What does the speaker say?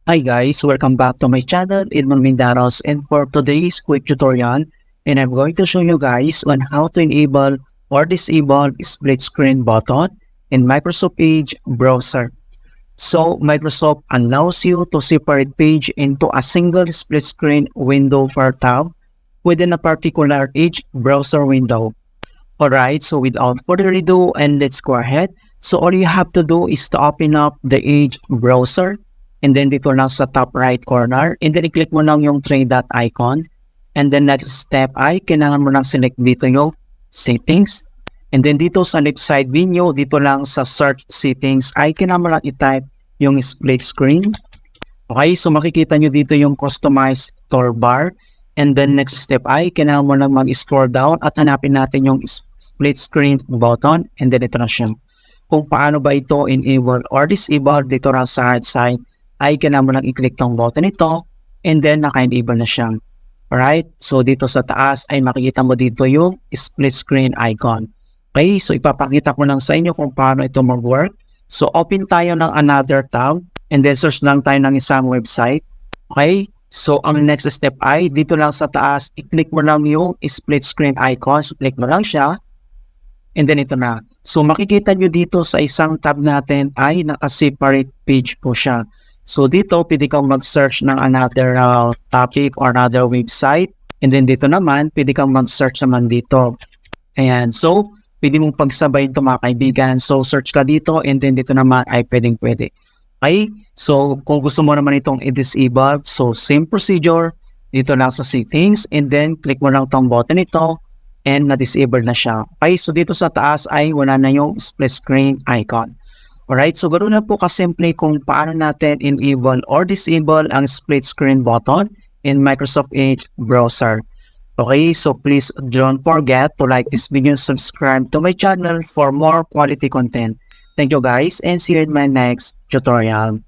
Hi guys, welcome back to my channel, Edmund Mindaros, and for today's quick tutorial, and I'm going to show you guys on how to enable or disable split screen button in Microsoft Edge browser. So Microsoft allows you to separate page into a single split screen window for tab within a particular Edge browser window. Alright, so without further ado, and let's go ahead. So all you have to do is to open up the Edge browser. And then dito lang sa top right corner. And then i-click mo lang yung three dot icon. And then next step ay kailangan mo lang select dito yung settings. And then dito sa left side menu, dito lang sa search settings ay kailangan mo lang i-type yung split screen. Okay, so makikita nyo dito yung customized toolbar. And then next step ay kailangan mo lang mag-scroll down at hanapin natin yung split screen button. And then ito na siya. Kung paano ba ito enable or disable dito lang sa right side ay kailangan mo lang i-click tong button ito and then naka-enable na siya. Alright, so dito sa taas ay makikita mo dito yung split screen icon. Okay, so ipapakita ko lang sa inyo kung paano ito mag-work. So open tayo ng another tab and then search lang tayo ng isang website. Okay, so ang next step ay dito lang sa taas, i-click mo lang yung split screen icon. So click mo lang siya and then ito na. So makikita nyo dito sa isang tab natin ay naka-separate page po siya. So dito, pwede kang mag-search ng another topic or another website. And then dito naman, pwede kang mag-search naman dito. Ayan, so pwede mong pagsabay ito mga kaibigan. So search ka dito and then dito naman ay pwede. Okay, so kung gusto mo naman itong i-disable, so same procedure. Dito lang sa settings and then click mo lang itong button ito and na-disable na siya. Okay, so dito sa taas ay wala na yung split screen icon. Alright, so ganoon na po kasimple kung paano natin enable or disable ang split screen button in Microsoft Edge browser. Okay, so please don't forget to like this video and subscribe to my channel for more quality content. Thank you guys and see you in my next tutorial.